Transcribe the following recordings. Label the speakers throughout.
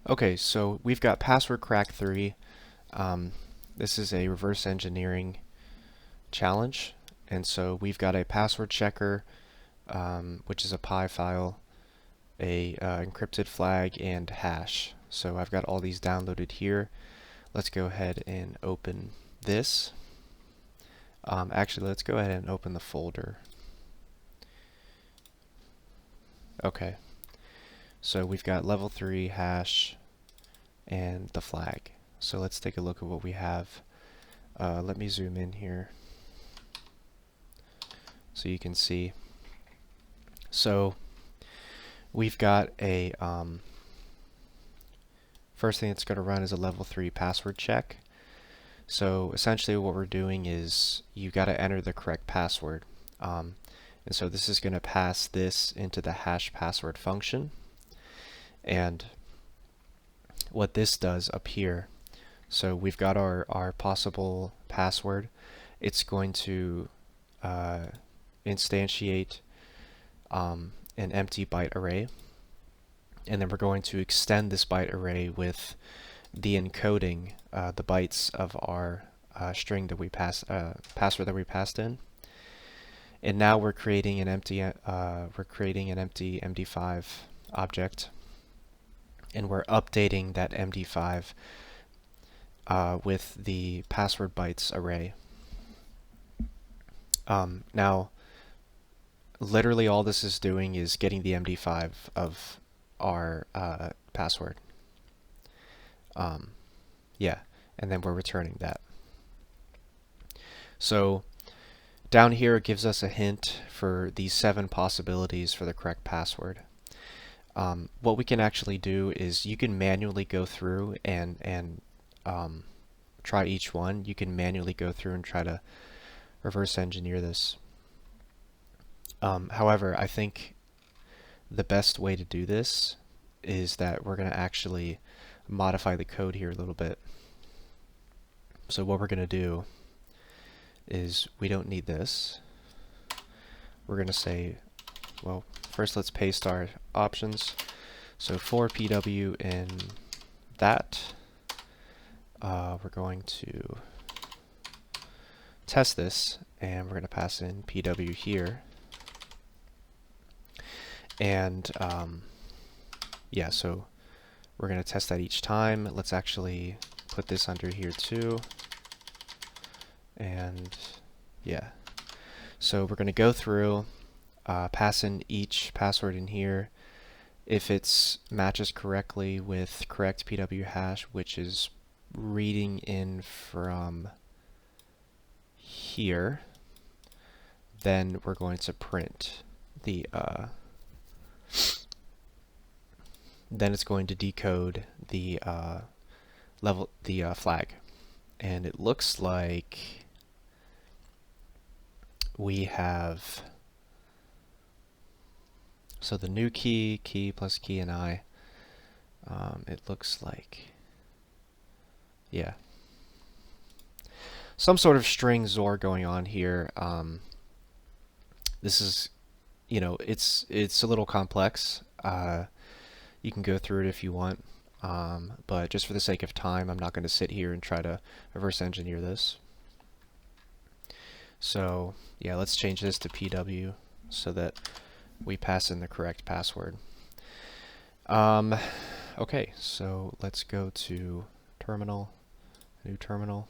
Speaker 1: Okay, so we've got password crack 3. This is a reverse engineering challenge, and so we've got a password checker, which is a PI file, a encrypted flag, and hash. So I've got all these downloaded here. Let's go ahead and open this. Actually, let's go ahead and open the folder. Okay, so we've got level 3 hash and the flag. So let's take a look at what we have. Let me zoom in here so you can see. So we've got a first thing that's going to run is a level 3 password check. So essentially what we're doing is you got to enter the correct password. And so this is going to pass this into the hash password function. And what this does up here, so we've got our possible password. It's going to instantiate an empty byte array, and then we're going to extend this byte array with the encoding the bytes of our string that we password that we passed in. And now we're creating an empty MD5 object, and we're updating that MD5 with the password bytes array. Now, literally all this is doing is getting the MD5 of our password. Yeah, and then we're returning that. So down here it gives us a hint for these 7 possibilities for the correct password. What we can actually do is you can manually go through and try each one. You can manually go through and try to reverse engineer this. However, I think the best way to do this is that we're going to actually modify the code here a little bit. So what we're going to do is we don't need this. We're going to say, well, first let's paste our options. So for PW in that, we're going to test this, and we're going to pass in PW here. And yeah, so we're going to test that each time. Let's actually put this under here too. And yeah, so we're going to go through, pass in each password in here. If it matches correctly with correct PW hash, which is reading in from here, then we're going to print the then it's going to decode the flag, and it looks like we have, so the new key plus key and I, it looks like, yeah, some sort of string XOR going on here. This is, you know, it's a little complex. You can go through it if you want, but just for the sake of time, I'm not going to sit here and try to reverse engineer this. So yeah, let's change this to PW so that we pass in the correct password. Okay, so let's go to terminal, new terminal,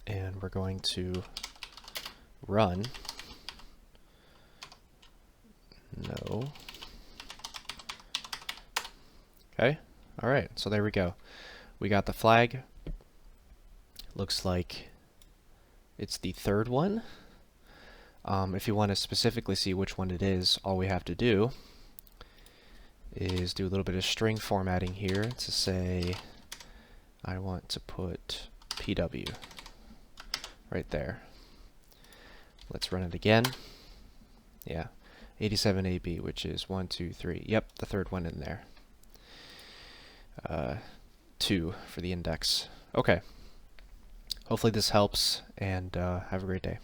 Speaker 1: and we're going to run no. Okay, alright, so there we go. We got the flag. Looks like it's the third one. If you want to specifically see which one it is, all we have to do is do a little bit of string formatting here to say I want to put PW right there. Let's run it again. Yeah, 87AB, which is 1, 2, 3. Yep, the third one in there. 2 for the index. Okay. Hopefully this helps, and have a great day.